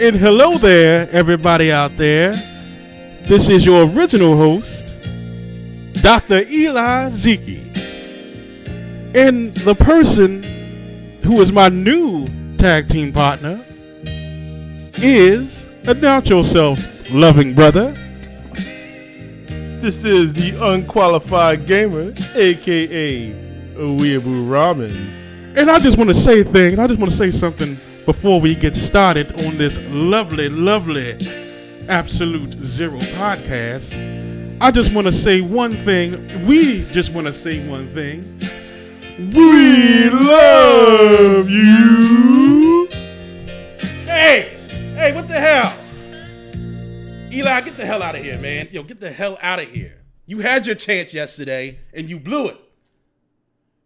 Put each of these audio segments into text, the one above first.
And hello there, everybody out there. This is your original host, Dr. Eli Zeki. And the person who is my new tag team partner is, announce yourself, loving brother. This is the Unqualified Gamer, a.k.a. Weeaboo Ramen. And I just want to say something before we get started on this lovely Absolute Zero podcast. I just want to say one thing. We just want to say one thing. We love you. Hey, what the hell? Eli, get the hell out of here, man. Yo, get the hell out of here. You had your chance yesterday, and you blew it.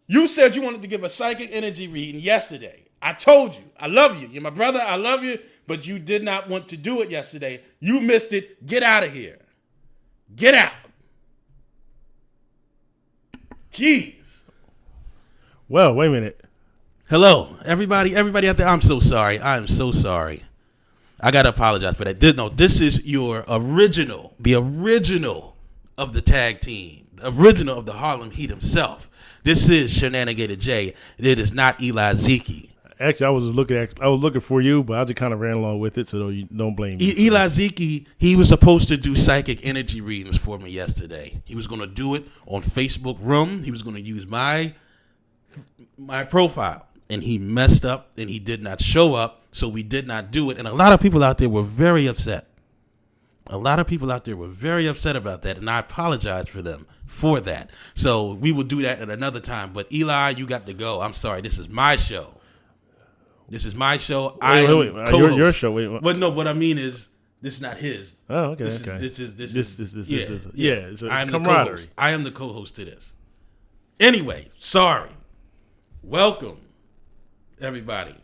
You said you wanted to give a psychic energy reading yesterday. I told you, I love you. You're my brother, I love you, but you did not want to do it yesterday. You missed it. Get out of here. Get out. Jeez. Well, wait a minute. Hello, everybody out there. I'm so sorry. I am so sorry. I got to apologize for that. This is your original, the original of the tag team, the original of the Harlem Heat himself. This is Shenanigator J. It is not Eli Zeki. Actually, I was looking for you, but I just kind of ran along with it, so you don't blame me. Eli Zeki, he was supposed to do psychic energy readings for me yesterday. He was going to do it on Facebook Room. He was going to use my profile, and he messed up, and he did not show up, so we did not do it. And a lot of people out there were very upset. About that, and I apologize for them for that. So we will do that at another time. But Eli, you got to go. I'm sorry. This is my show. I am co-host. Your show. Wait, what? No, what I mean is this is not his. Oh, okay. This is It's I am the camaraderie. co-host. I am the co-host to this. Anyway, sorry. Welcome, everybody.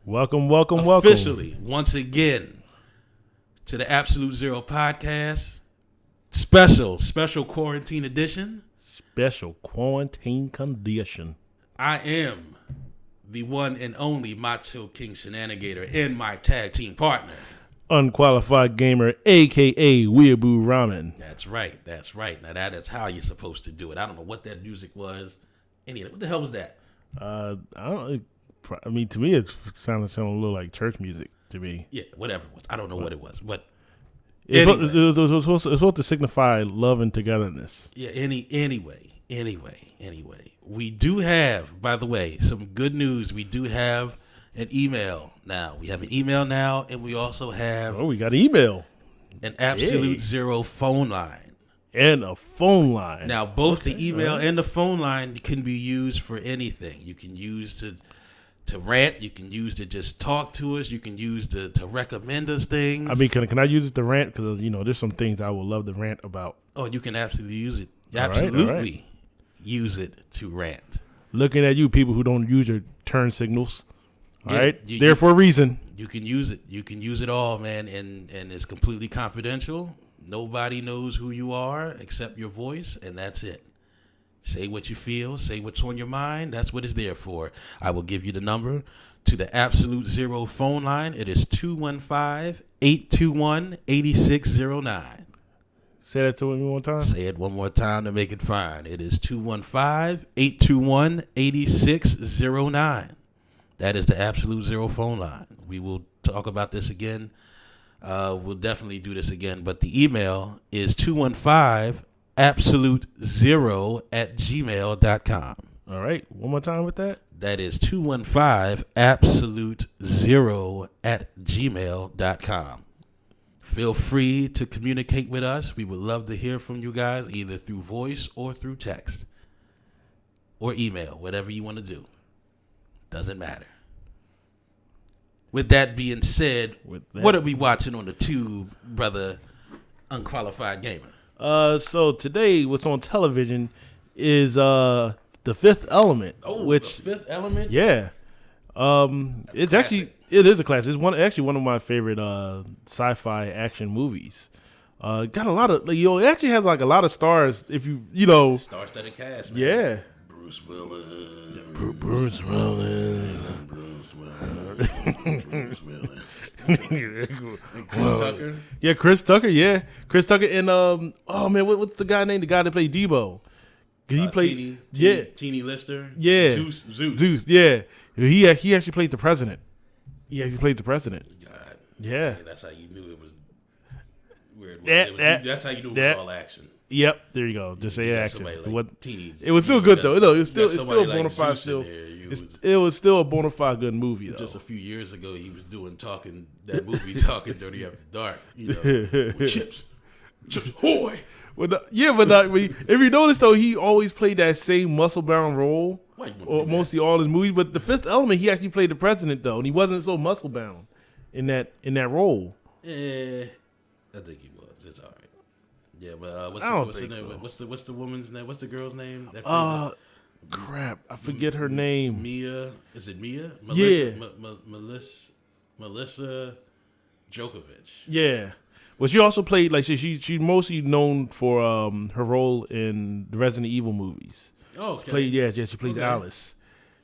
Welcome. Officially, once again, to the Absolute Zero podcast. Special quarantine edition. Special quarantine condition. I am the one and only Macho King Shenanigator and my tag team partner, Unqualified Gamer, a.k.a. Weeaboo Ramen. That's right. Now that is how you're supposed to do it. I don't know what that music was. What the hell was that? I don't. I mean, to me, it sounded a little like church music to me. Yeah, whatever it was. I don't know what it was, but it was supposed to signify love and togetherness. Yeah. Anyway. We do have, by the way, some good news. We do have an email now. We have an email now, and we also have... Oh, we got email. An Absolute Zero phone line. And a phone line. Now, both the email and the phone line can be used for anything. You can use to rant. You can use to just talk to us. You can use to recommend us things. I mean, can I use it to rant? Because, there's some things I would love to rant about. Oh, you can absolutely use it. Absolutely. Use it to rant. Looking at you, people who don't use your turn signals. All right, there for a reason. You can use it. You can use it all, man, and it's completely confidential. Nobody knows who you are except your voice, and that's it. Say what you feel. Say what's on your mind. That's what it's there for. I will give you the number to the Absolute Zero phone line. It is 215-821-8609. Say that to me one more time. Say it one more time to make it fine. It is 215-821-8609. That is the Absolute Zero phone line. We will talk about this again. We'll definitely do this again. But the email is 215-absolute0@gmail.com. All right. One more time with that. That is 215-absolute0@gmail.com. Feel free to communicate with us. We would love to hear from you guys, either through voice or through text or email, whatever you want to do. Doesn't matter. With that being said, what are we watching on the tube, brother Unqualified Gamer? So today, what's on television is The Fifth Element. Oh, The Fifth Element? Yeah. It's actually... It is a classic. It's one of my favorite sci-fi action movies. Got a lot of it actually has like a lot of stars. If you know star-studded cast, man. Yeah. Bruce Willis. Bruce Willis. Bruce Willis. And Chris Tucker. Yeah, Chris Tucker. Yeah, Chris Tucker and oh man, what's the guy named? The guy that played Debo. He played Teeny Lister. Yeah, Zeus. Yeah, he actually played the president. He actually played the president. God. Yeah, that's how you knew it was weird. That's how you knew it was all action. Yep, there you go. Just say action. Like it was still good though. No, it was still a bona fide. Like still, it was still a bona fide good movie though. Just a few years ago, he was talking Dirty After Dark. With chips, hoy. But if you notice though, he always played that same muscle bound role. Mostly all his movies. But The Fifth Element, he actually played the president though, and he wasn't so muscle bound in that role. I think he was. It's all right. Yeah, but what's the woman's name? What's the girl's name? Crap, I forget her name. Mia. Is it Mia? Melissa Djokovic. Yeah. Well, she also played she's mostly known for her role in the Resident Evil movies. Oh, okay. She plays Alice.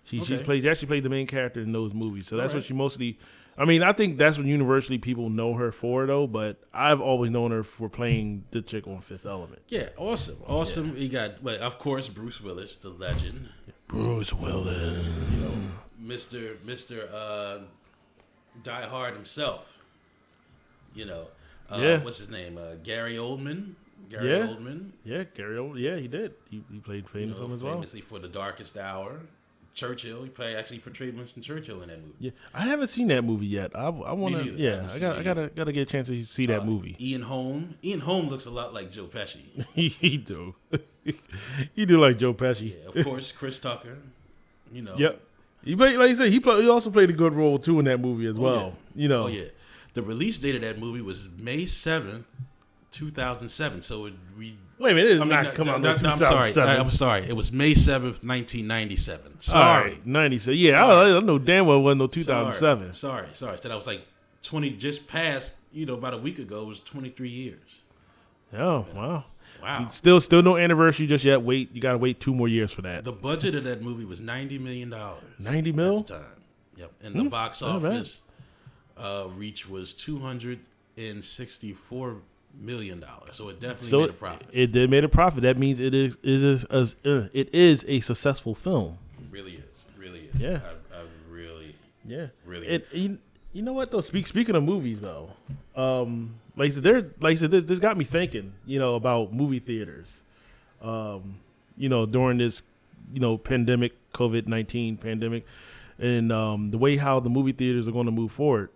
She actually played the main character in those movies. So that's what she mostly. I mean, I think that's what universally people know her for, though. But I've always known her for playing the chick on Fifth Element. Yeah, awesome. Yeah. He got, of course, Bruce Willis, the legend. Bruce Willis, Mr. Die Hard himself. What's his name? Gary Oldman. Oldman. Yeah, Gary Oldman. Yeah, he did. He played in the film as well. Famously for The Darkest Hour. Churchill. He portrayed Winston Churchill in that movie. Yeah, I haven't seen that movie yet. I want to. Yeah, I gotta get a chance to see that movie. Ian Holm. Ian Holm looks a lot like Joe Pesci. he do. He do like Joe Pesci. Yeah, of course, Chris Tucker. Yep. He played, like you said. He also played a good role too in that movie as well. Yeah. Oh yeah. The release date of that movie was May 7th, 2007. So wait a minute, it did not come out. I'm sorry. It was May 7th, 1997. Sorry. 97. Yeah, I know damn well it wasn't no 2007. Sorry. So that was like 20, just past, about a week ago, it was 23 years. Oh, wow. Still no anniversary just yet. You got to wait 2 more years for that. The budget of that movie was $90 million. 90 mil? At the time. Yep. And the box office reach was $264 million. So it definitely made a profit. It did make a profit. That means it is a successful film. It really is. Yeah. I really. Yeah. Really. You know what though? Speaking of movies though, like I said, this got me thinking. About movie theaters. During this, pandemic, COVID-19 pandemic, and the way how the movie theaters are going to move forward.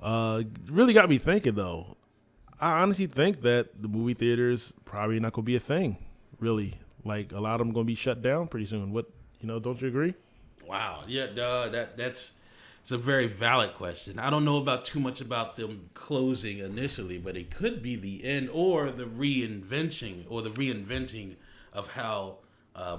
Really got me thinking though. I honestly think that the movie theaters probably not going to be a thing, really. Like, a lot of them going to be shut down pretty soon. Don't you agree? Wow. Yeah, it's a very valid question. I don't know too much about them closing initially, but it could be the end or the reinventing of how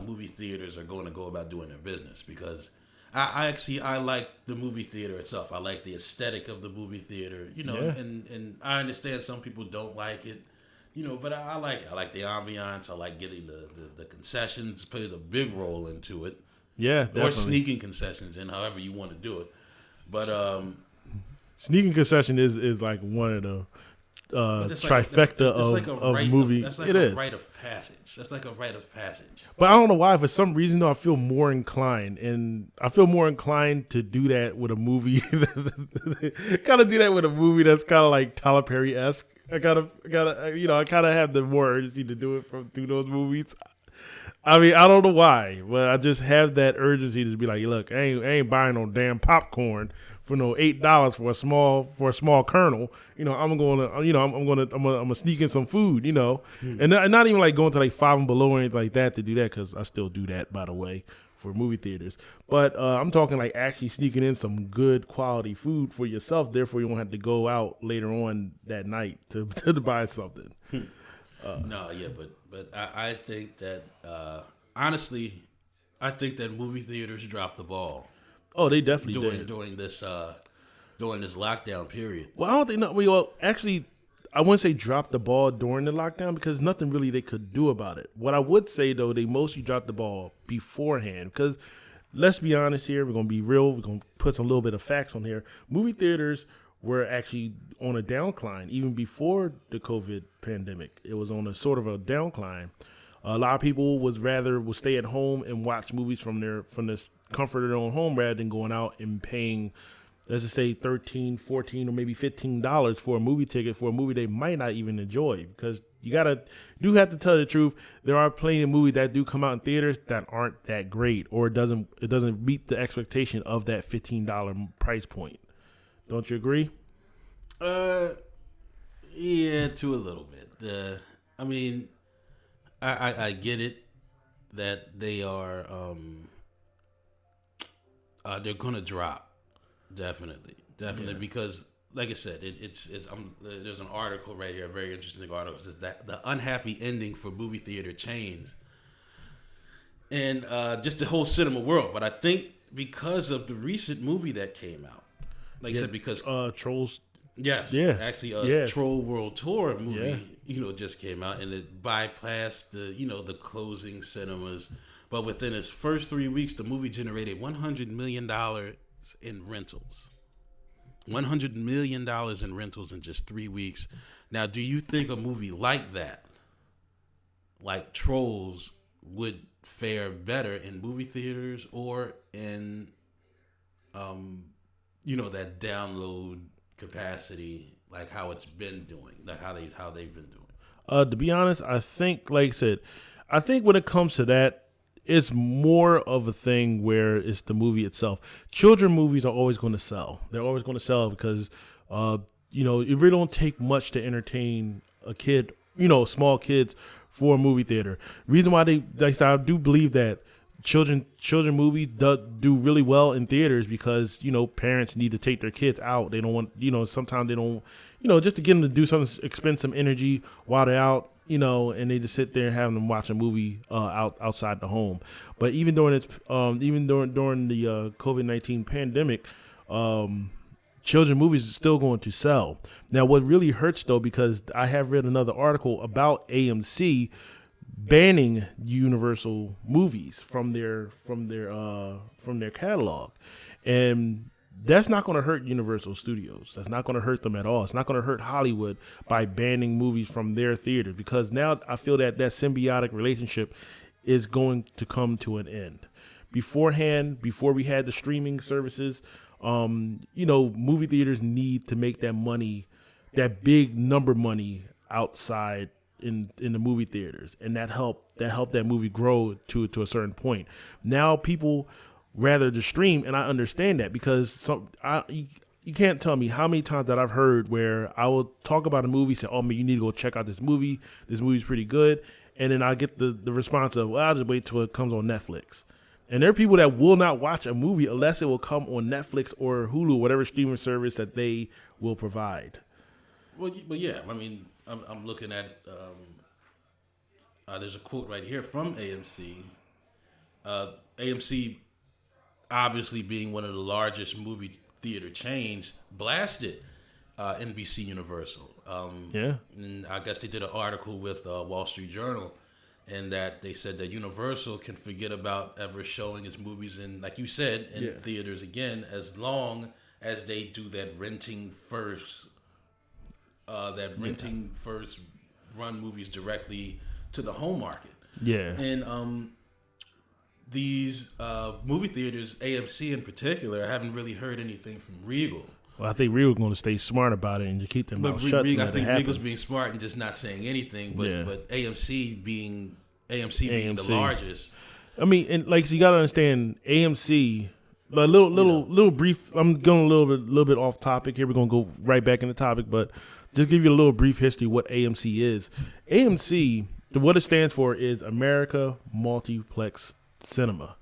movie theaters are going to go about doing their business. Because I like the movie theater itself. I like the aesthetic of the movie theater, and I understand some people don't like it, but I like it. I like the ambiance. I like getting the concessions plays a big role into it. Yeah, definitely. Or sneaking concessions in, however you want to do it. But sneaking concession is like one of the trifecta of movie. That's like a rite of passage. That's like a rite of passage. But I don't know why. For some reason, though, I feel more inclined to do that with a movie. Kind of do that with a movie that's kind of like Tyler Perry-esque. I kind of have the more urgency to do it through those movies. I mean, I don't know why, but I just have that urgency to be like, look, I ain't buying no damn popcorn for no $8 for a small kernel. I'm gonna sneak in some food, and not even like going to like Five and Below or anything like that to do that, because I still do that, by the way, for movie theaters. But I'm talking like actually sneaking in some good quality food for yourself. Therefore, you won't have to go out later on that night to buy something. But I think that honestly, I think that movie theaters dropped the ball. Oh, they definitely did during this lockdown period. Well, I don't think actually, I wouldn't say drop the ball during the lockdown because nothing really they could do about it. What I would say though, they mostly dropped the ball beforehand because let's be honest here. We're gonna be real. We're gonna put some little bit of facts on here. Movie theaters were actually on a downcline even before the COVID pandemic. It was on a sort of a downcline. A lot of people would stay at home and watch movies from the comfort of their own home rather than going out and paying, let's just say $13, $14, or maybe $15 for a movie ticket for a movie they might not even enjoy. Because you do have to tell the truth. There are plenty of movies that do come out in theaters that aren't that great, or it doesn't meet the expectation of that $15 price point. Don't you agree? Yeah, to a little bit. I mean, I get it that they are they're gonna drop definitely because like I said there's an article right here, a very interesting article. It says that the unhappy ending for movie theater chains and just the whole cinema world. But I think because of the recent movie that came out, like I said, because Trolls. Yes, yeah, actually, Troll World Tour movie, just came out and it bypassed the closing cinemas. But within its first 3 weeks, the movie generated $100 million in rentals. $100 million in rentals in just 3 weeks. Now, do you think a movie like that, like Trolls, would fare better in movie theaters or in, that download capacity, like how it's been doing, like how they've been doing? To be honest, I think, like I said, when it comes to that, it's more of a thing where it's the movie itself. Children movies are always going to sell. They're always going to sell because, it really don't take much to entertain a kid, small kids for a movie theater. Reason why I do believe that children movies do really well in theaters because parents need to take their kids out. They don't want sometimes they don't just to get them to do something, expend some energy while they're out, and they just sit there and have them watch a movie outside the home. But even during during the COVID-19 pandemic, children movies are still going to sell. Now, what really hurts though, because I have read another article about AMC banning Universal movies from their catalog, and that's not going to hurt Universal Studios. That's not going to hurt them at all. It's not going to hurt Hollywood by banning movies from their theaters, because now I feel that symbiotic relationship is going to come to an end. Before we had the streaming services, movie theaters need to make that money, that big number money outside in the movie theaters, and that helped that movie grow to a certain point. Now people rather just stream, and I understand that, because you can't tell me how many times that I've heard where I will talk about a movie, say, "Oh man, you need to go check out this movie. This movie's pretty good," and then I get the response of, "Well, I'll just wait till it comes on Netflix." And there are people that will not watch a movie unless it will come on Netflix or Hulu, whatever streaming service that they will provide. Well, but yeah, I mean, I'm looking at, there's a quote right here from AMC. AMC, obviously being one of the largest movie theater chains, blasted NBC Universal. And I guess they did an article with Wall Street Journal, and that they said that Universal can forget about ever showing its movies in, like you said, in theaters again, as long as they do that renting first run movies directly to the home market. Yeah. And these movie theaters, AMC in particular, I haven't really heard anything from Regal. Well, I think Regal's going to stay smart about it and just keep them mouth shut. I think Regal's being smart and just not saying anything. But AMC being the largest. I mean, and like, so you got to understand, AMC. A little brief. I'm going a little bit off topic here. We're gonna go right back in the topic, but just give you a little brief history of what AMC is. AMC, what it stands for is America Multiplex Cinema.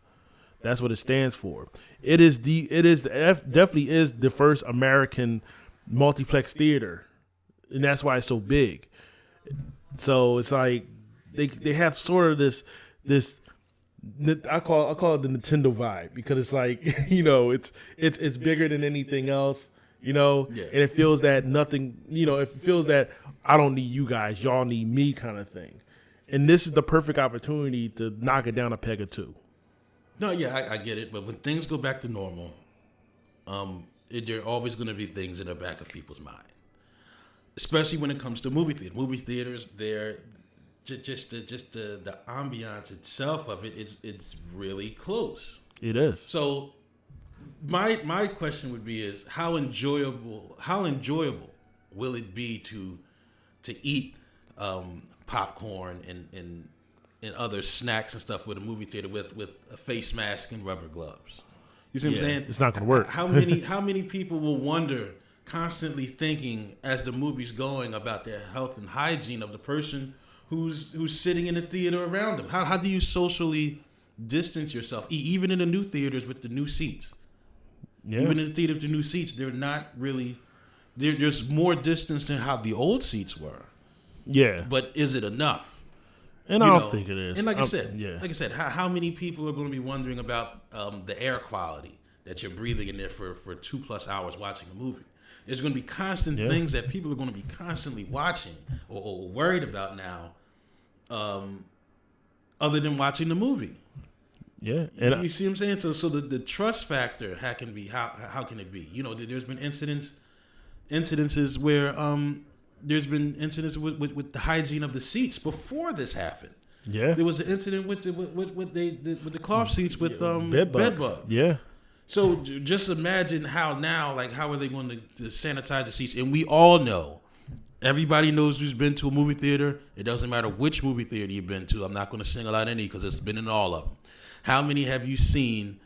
That's what it stands for. It definitely is the first American multiplex theater, and that's why it's so big. So it's like they have sort of this. I call it the Nintendo vibe, because it's like, it's bigger than anything else. you know, Yeah. and it feels that nothing, you know, it feels that I don't need you guys, y'all need me kind of thing. And this is the perfect opportunity to knock it down a peg or two. No, yeah, I get it. But when things go back to normal, there are always going to be things in the back of people's mind, especially when it comes to movie theater. Movie theaters, they're just the ambiance itself of it. It's really close. It is. So my question would be is how enjoyable will it be to eat popcorn and other snacks and stuff with a movie theater with a face mask and rubber gloves? You see what I'm saying? It's not going to work. How many people will wonder, constantly thinking as the movie's going about their health and hygiene of the person who's sitting in the theater around them? How do you socially distance yourself, even in the new theaters with the new seats? Yeah. Even in the theater with the new seats, they're not really. There's more distance than how the old seats were. Yeah. But is it enough? And I don't think it is. And like I said, how many people are going to be wondering about the air quality that you're breathing in there for 2+ hours watching a movie? There's going to be constant things that people are going to be constantly watching or worried about now, other than watching the movie. Yeah, and you see what I'm saying? So the trust factor, how can it be? You know, there's been incidences where there's been incidents with the hygiene of the seats before this happened. Yeah, there was an incident with the cloth seats with bed bugs. Yeah. So just imagine how are they going to sanitize the seats? And we all know, everybody knows who's been to a movie theater. It doesn't matter which movie theater you've been to. I'm not going to single out any because it's been in all of them. How many have you seen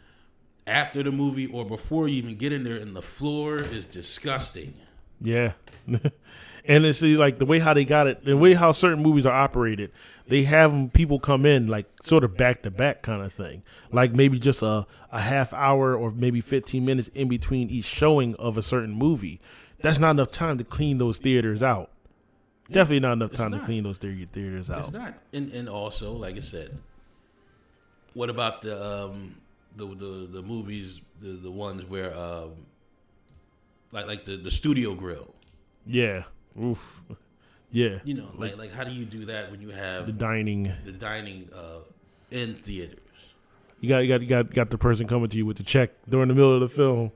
after the movie or before you even get in there and the floor is disgusting? Yeah. And it's like the way how they got it, the way how certain movies are operated, they have people come in like sort of back to back kind of thing. Like maybe just a half hour or maybe 15 minutes in between each showing of a certain movie. That's not enough time to clean those theaters out. Definitely not enough time to clean those theaters out. It's not. And also, like I said, what about the movies, the ones where like the studio grill? Yeah. Oof. Yeah. You know, like how do you do that when you have the dining in theaters? You got the person coming to you with the check during the middle of the film.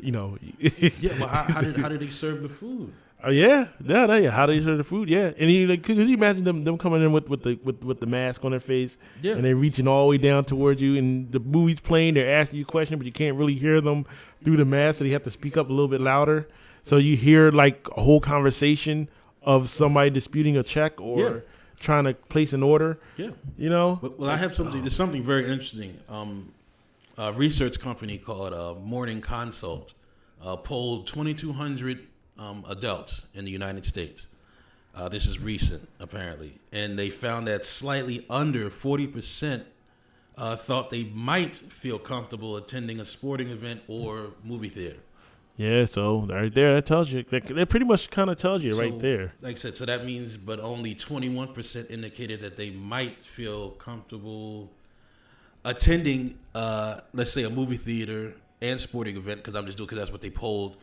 You know. Yeah. Well, how did they serve the food? Yeah. How they serve the food? Yeah. And could you imagine them coming in with the mask on their face? Yeah. And they're reaching all the way down towards you, and the movie's playing. They're asking you a question, but you can't really hear them through the mask, so you have to speak up a little bit louder. So you hear like a whole conversation of somebody disputing a check or trying to place an order. Yeah. You know? Well, I have something. There's something very interesting. A research company called Morning Consult polled 2,200 adults in the United States. This is recent, apparently. And they found that slightly under 40% thought they might feel comfortable attending a sporting event or movie theater. Yeah, so right there, that tells you. That pretty much kind of tells you right there. Like I said, so that means, but only 21% indicated that they might feel comfortable attending, let's say, a movie theater and sporting event, because I'm just doing because that's what they polled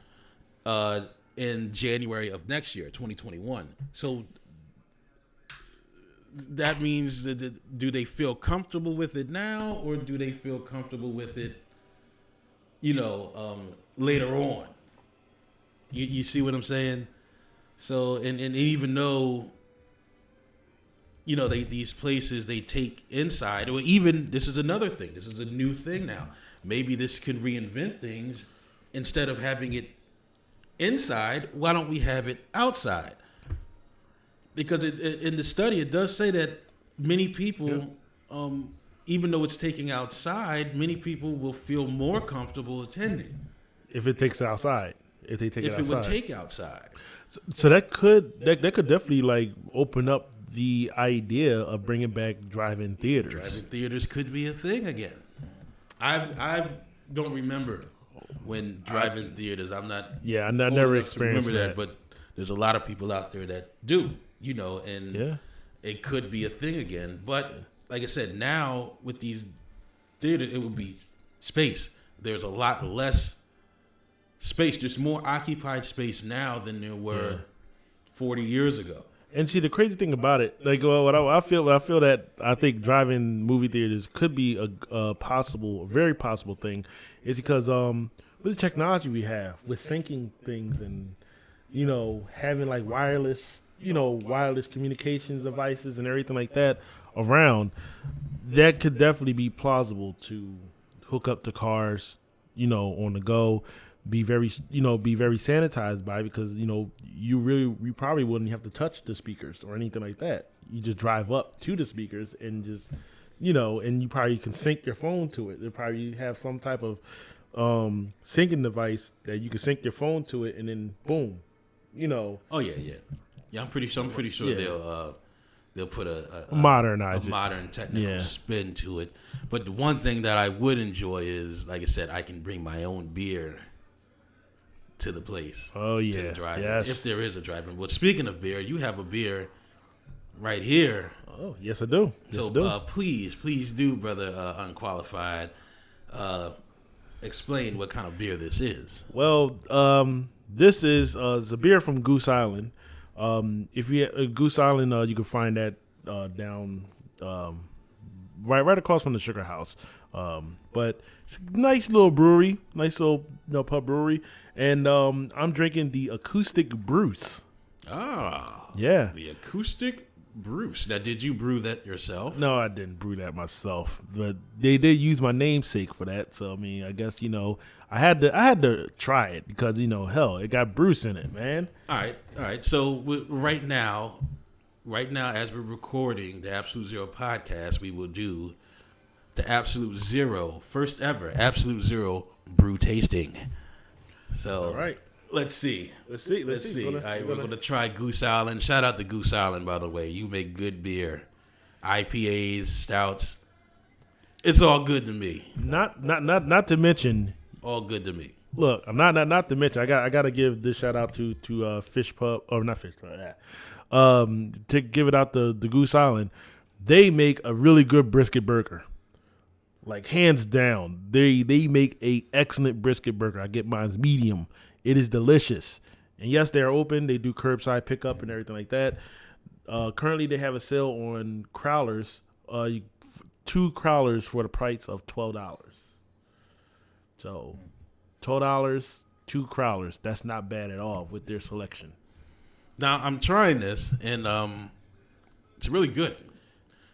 in January of next year, 2021. So that means that do they feel comfortable with it now, or do they feel comfortable with it, later on? You see what I'm saying? So, and even though, these places they take inside, or even, this is another thing. This is a new thing now. Maybe this can reinvent things. Instead of having it inside, why don't we have it outside? Because in the study, it does say that many people, even though it's taking outside, many people will feel more comfortable attending. If it takes outside. If they take it outside. If it would take outside. So that could definitely like open up the idea of bringing back drive-in theaters. Drive-in theaters could be a thing again. I don't remember when drive-in theaters. I'm not. Yeah, I never experienced that. But there's a lot of people out there that do. And it could be a thing again. But like I said, now with these theaters, it would be space. There's a lot less space. There's more occupied space now than there were 40 years ago. And see, the crazy thing about it, like I feel that I think driving movie theaters could be a very possible thing, is because with the technology we have, with syncing things and having like wireless communications devices and everything like that around, that could definitely be plausible to hook up to cars, on the go. Be very sanitized by, because you probably wouldn't have to touch the speakers or anything like that. You just drive up to the speakers and just and you probably can sync your phone to it. They probably have some type of syncing device that you can sync your phone to it, and then boom, Oh yeah. I'm pretty sure they'll put a modern technical spin to it. But the one thing that I would enjoy is, like I said, I can bring my own beer to the place. Oh yeah, to the drive-in, yes. if there is a drive-in. Well, speaking of beer, you have a beer right here. Oh yes, I do. Yes, so I do. Please do, brother Unqualified. Explain what kind of beer this is. Well, this is it's a beer from Goose Island. If you Goose Island, you can find that down right across from the Sugar House. But it's a nice little brewery, pub brewery, and I'm drinking the Acoustic Bruce. Ah, yeah, the Acoustic Bruce. Now, did you brew that yourself? No, I didn't brew that myself, but they did use my namesake for that. So I mean, I guess I had to try it because hell, it got Bruce in it, man. All right. So right now, as we're recording the Absolute Zero podcast, we will do the Absolute Zero, first ever Absolute Zero brew tasting. So all right. Let's see. Let's see. All right, we're going to try Goose Island. Shout out to Goose Island, by the way. You make good beer. IPAs, stouts. It's all good to me. Not to mention. All good to me. Look, I'm not to mention. I got to give this shout out to Fish Pub, or not Fish Pub. To give it out to the Goose Island. They make a really good brisket burger. Like hands down, they make a excellent brisket burger. I get mine's medium. It is delicious. And yes, they're open. They do curbside pickup and everything like that. Currently, they have a sale on crowlers. 2 crowlers for the price of $12. So, $12, 2 crowlers. That's not bad at all with their selection. Now, I'm trying this, and it's really good.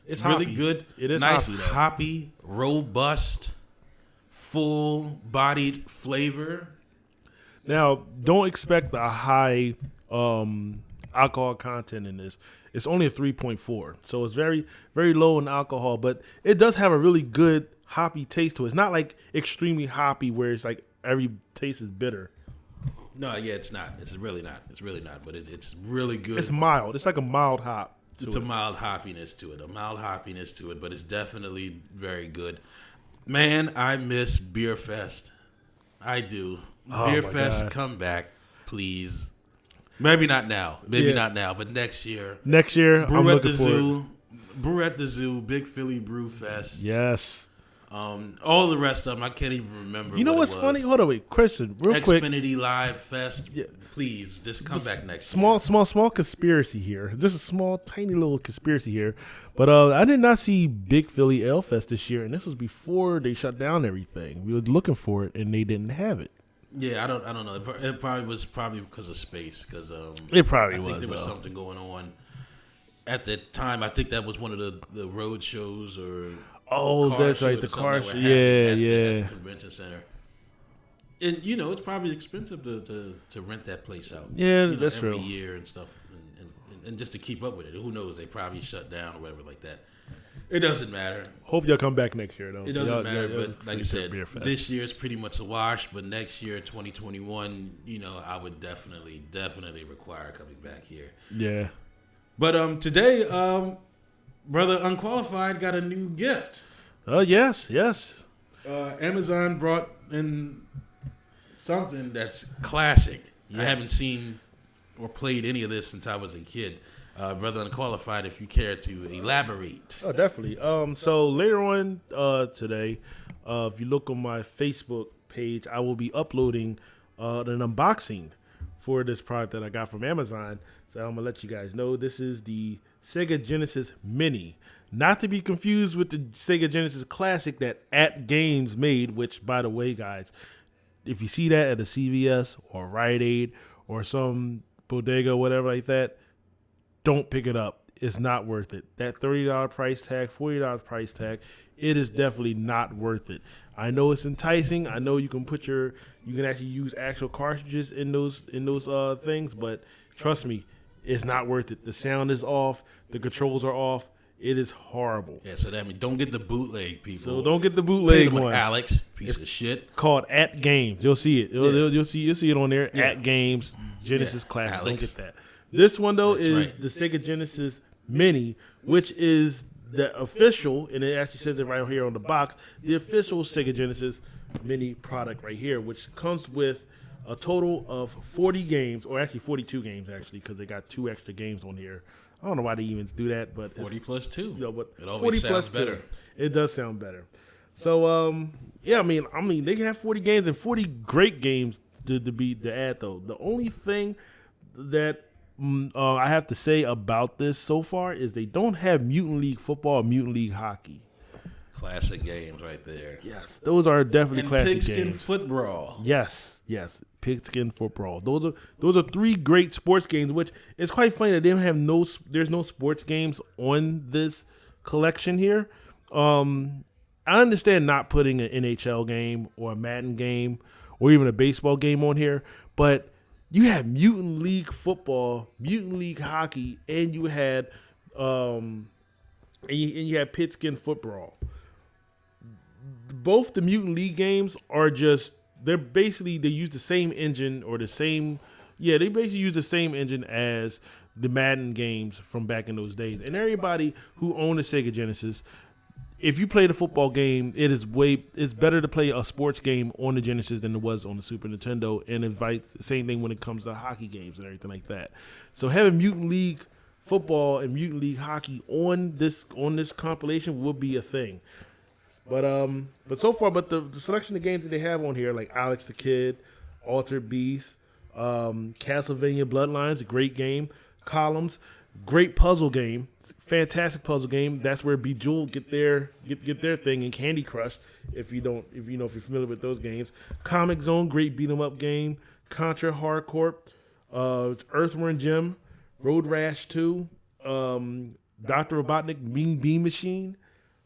It's really good. It is nice, hoppy, robust, full-bodied flavor. Now, don't expect a high alcohol content in this. It's only a 3.4, so it's very, very low in alcohol, but it does have a really good hoppy taste to it. It's not like extremely hoppy where it's like every taste is bitter. No, yeah, it's not. It's really not. But it's really good. It's mild. It's like a mild hop. It's a mild hoppiness to it, but it's definitely very good. Man, I miss Beer Fest. I do. Beer Fest, God. Come back, please. Maybe not now. But next year. Next year, Brew at the Zoo. Brew at the Zoo, Big Philly Brew Fest. Yes. All the rest of them, I can't even remember. You know what's funny? Hold on, wait, Christian, real quick. Xfinity Live Fest. Yeah. Please, just come back next year. Small conspiracy here. Just a small, tiny little conspiracy here. But I did not see Big Philly Ale Fest this year, and this was before they shut down everything. We were looking for it, and they didn't have it. Yeah, I don't know. It probably was because of space. Because it probably I was. think there was something going on at the time. I think that was one of the road shows or. Oh, that's right. The car show. Yeah. At the convention center. And it's probably expensive to rent that place out. Yeah, that's every true. year and stuff, and just to keep up with it. Who knows? They probably shut down or whatever like that. It doesn't matter. Hope y'all come back next year, though. It doesn't matter, but like I said, this year is pretty much a wash. But next year, 2021, I would definitely require coming back here. Yeah. But today, Brother Unqualified got a new gift. Yes. Amazon brought in something that's classic. Yes. I haven't seen or played any of this since I was a kid. Brother Unqualified, if you care to elaborate. Oh, definitely. So later on today, if you look on my Facebook page, I will be uploading an unboxing for this product that I got from Amazon. So I'm gonna let you guys know this is the Sega Genesis Mini, not to be confused with the Sega Genesis Classic that At Games made. Which, by the way, guys, if you see that at a CVS or Rite Aid or some bodega or whatever like that, don't pick it up. It's not worth it. That $30 price tag, $40 price tag, it is definitely not worth it. I know it's enticing. I know you can actually use actual cartridges in those things, but trust me, it's not worth it. The sound is off. The controls are off. It is horrible. Yeah, so that means don't get the bootleg, people. So don't get the bootleg one. Alex, piece of shit. Called At Games. You'll see it. You'll see it on there. Yeah. At Games Genesis Classic. Alex. Don't get that. This one though is right. the Sega Genesis Mini, which is the official, and it actually says it right here on the box, the official Sega Genesis Mini product right here, which comes with a total of 40 games, or actually 42 games actually, because they got 2 extra games on here. I don't know why they even do that, but 40 plus 2. But it always sounds better. 2. It does sound better. So yeah, I mean they have 40 games and 40 great games to add though. The only thing that I have to say about this so far is they don't have Mutant League Football or Mutant League Hockey. Classic games right there. Yes, those are definitely and classic Pigskin games. Foot Brawl. Yes, Pigskin Foot Brawl. Those are 3 great sports games. Which it's quite funny that they don't have there's no sports games on this collection here. I understand not putting an NHL game or a Madden game or even a baseball game on here, but you had Mutant League Football, Mutant League Hockey, and you had you had Pigskin Foot Brawl. Both the Mutant League games are they use the same engine or the same they basically use the same engine as the Madden games from back in those days. And everybody who owned a Sega Genesis, if you play the football game, it's better to play a sports game on the Genesis than it was on the Super Nintendo, and the same thing when it comes to hockey games and everything like that. So having Mutant League Football and Mutant League Hockey on this compilation would be a thing. But so far, the selection of games that they have on here, like Alex the Kid, Altered Beast, Castlevania Bloodlines, a great game. Columns, great puzzle game. Fantastic puzzle game. That's where Bejeweled get their thing, and Candy Crush. If you're familiar with those games, Comic Zone, great beat 'em up game. Contra Hardcore, Earthworm Jim, Road Rash 2, Dr. Robotnik, Mean Bean Machine.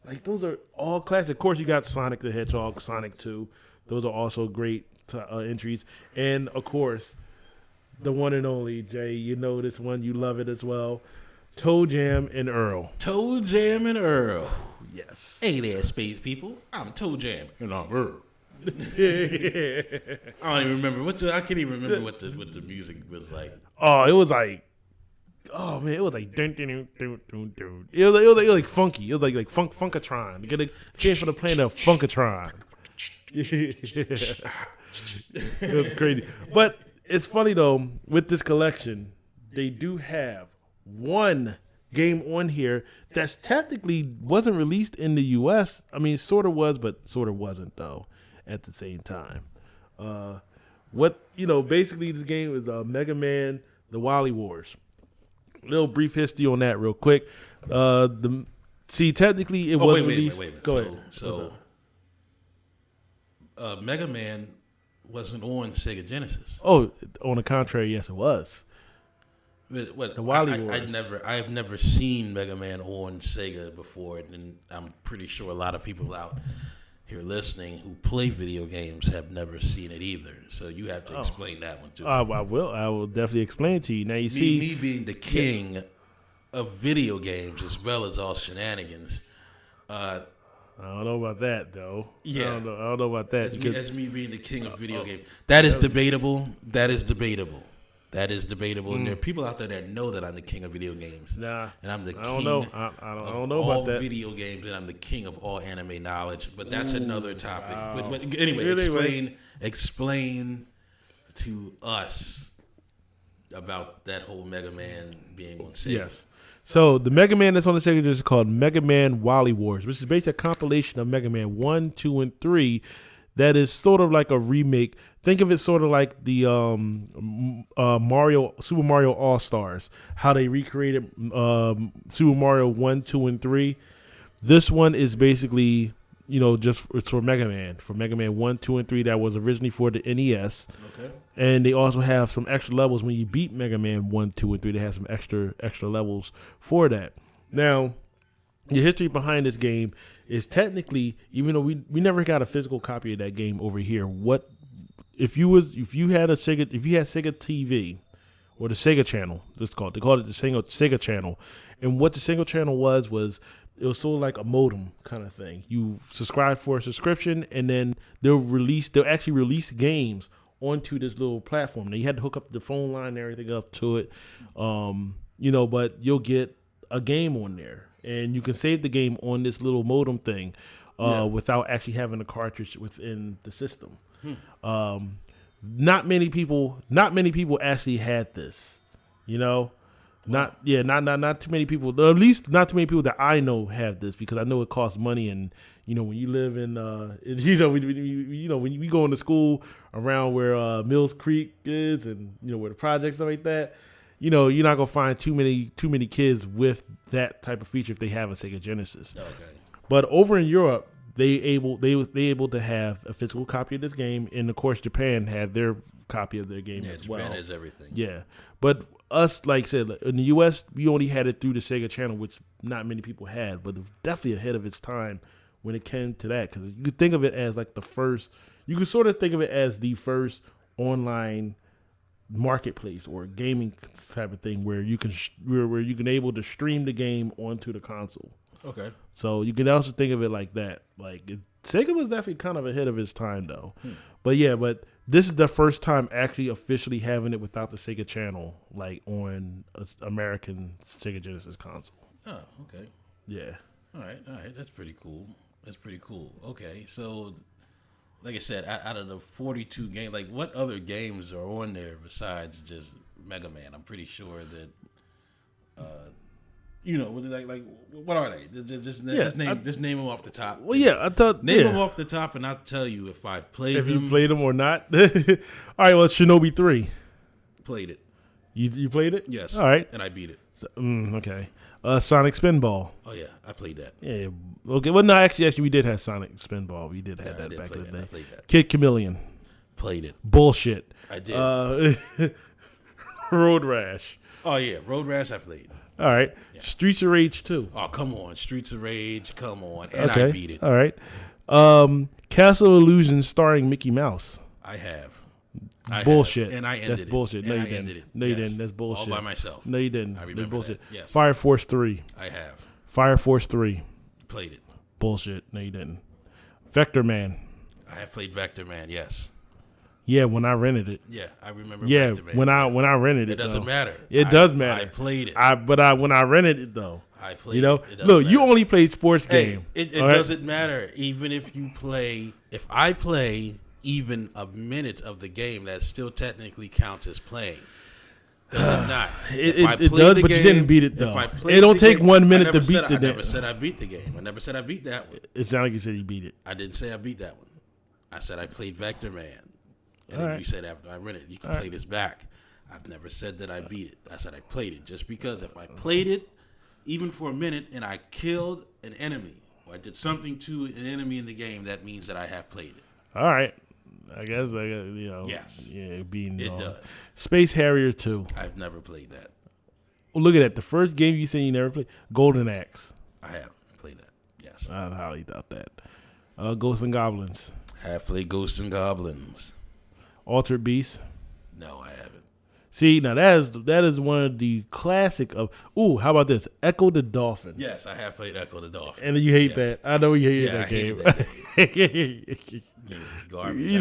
Like those are all classic. Of course, you got Sonic the Hedgehog, Sonic 2. Those are also great entries, and of course, the one and only Jay. You know this one, you love it as well. Toe Jam and Earl. Toe Jam and Earl. Yes. Hey there, space people. I'm Toe Jam and I'm Earl. I don't even remember I can't even remember what the music was like. Oh, it was like, dun, dun, dun, dun, dun, dun. It was like funky. It was like Funkatron. Get a chance for the playing of Funkatron. It was crazy, but it's funny though. With this collection, they do have one game on here that's technically wasn't released in the U.S. I mean, sort of was, but sort of wasn't though. At the same time, basically this game is Mega Man: The Wily Wars. Little brief history on that, real quick. Technically it wasn't released. Wait. Go ahead. So, Mega Man wasn't on Sega Genesis. Oh, on the contrary, yes, it was. What, the Wily Wars. I've never seen Mega Man on Sega before, and I'm pretty sure a lot of people out here listening who play video games have never seen it either. So you have to explain that one too. I will definitely explain it to you. Now you see me being the king of video games as well as all shenanigans. I don't know about that though. Yeah, I don't know about that. As me being the king of video games, that is debatable. And there are people out there that know that I'm the king of video games. Nah, and I'm the king. I don't know. I don't know about that. All video games, and I'm the king of all anime knowledge. But that's another topic. Wow. But anyway, explain to us about that whole Mega Man being on Sega. Yes. So the Mega Man that's on the Sega is called Mega Man Wily Wars, which is basically a compilation of Mega Man 1, 2, and 3. That is sort of like a remake think of it sort of like the Super Mario All Stars, how they recreated Super Mario 1, 2, and 3. This one is basically, just it's for Mega Man. For Mega Man 1, 2, and 3 that was originally for the NES. Okay. And they also have some extra levels when you beat Mega Man 1, 2, and 3. They have some extra levels for that. Now, the history behind this game is technically, even though we never got a physical copy of that game over here, if you had Sega TV or the Sega channel, they called it the Sega channel, and what the Sega channel was it was sort of like a modem kind of thing. You subscribe for a subscription, and then they'll actually release games onto this little platform. Now you had to hook up the phone line and everything up to it, but you'll get a game on there, and you can save the game on this little modem thing without actually having a cartridge within the system. Not many people actually had this, Not too many people. At least not too many people that I know have this, because I know it costs money. And when you live in, when we go into school around where Mills Creek is, and where the projects stuff like that, you're not gonna find too many kids with that type of feature if they have a Sega Genesis. Okay. But over in Europe, they able to have a physical copy of this game, and of course Japan had their copy of their game as well. Japan has everything. Yeah, but us, like I said, in the U.S., we only had it through the Sega channel, which not many people had, but it was definitely ahead of its time when it came to that, because you could think of it as like the first. You could sort of think of it as the first online marketplace or gaming type of thing where you can able to stream the game onto the console. Okay. So you can also think of it like that. Sega was definitely kind of ahead of its time, though. But this is the first time actually officially having it without the Sega channel, like on an American Sega Genesis console. Oh, okay. Yeah. All right. That's pretty cool. Okay, so like I said, out of the 42 games, like what other games are on there besides just Mega Man? I'm pretty sure that. Like what are they? Just name them off the top. Well, yeah, I thought name them off the top, and I'll tell you if I played them. If you played them or not. All right, well, it's Shinobi 3. Played it. You played it? Yes. All right, and I beat it. So, okay. Sonic Spinball. Oh yeah, I played that. Yeah. Okay. Well, no, actually, we did have Sonic Spinball. We did have that back in the day. I played that. Kid Chameleon. Played it. Bullshit. I did. Road Rash. Oh yeah, Road Rash. I played. All right. Yeah. Streets of Rage 2. Oh, come on. Streets of Rage, come on. And okay. I beat it. All right. Castle Illusion starring Mickey Mouse. I have. Bullshit. And I ended it. That's bullshit. No, you didn't. No, you didn't. That's bullshit. All by myself. No, you didn't. I remember That's bullshit. That. Yes. Fire Force 3. I have. Fire Force 3. Played it. Bullshit. No, you didn't. Vector Man. I have played Vector Man, yes. Yeah, when I rented it. Yeah, I remember. Yeah, Vector Man. when I rented it. It doesn't matter. It does matter. I played it. When I rented it though. I played it. Look, you only played sports game. It doesn't matter. Even if you play, if I play even a minute of the game, that still technically counts as playing. Does it not? It does, but you didn't beat it though. It don't take 1 minute to beat the game. I never said I beat the game. I never said I beat that one. It sounded like you said you beat it. I didn't say I beat that one. I said I played Vector Man. And then you said after I rented it, you can play this back. I've never said that I beat it. I said I played it. Just because if I played it, even for a minute, and I killed an enemy, or I did something to an enemy in the game, that means that I have played it. All right. I guess, Yes. Yeah, it does. Space Harrier 2. I've never played that. Well, look at that. The first game you said you never played, Golden Axe. I have played that, yes. I highly doubt that. Ghosts and Goblins. Have played Ghosts and Goblins. Altered Beast. No, I haven't. See, now that is one of the classic of. Ooh, how about this? Echo the Dolphin. Yes, I have played Echo the Dolphin. And you hate that. I know you hated that game. Garbage.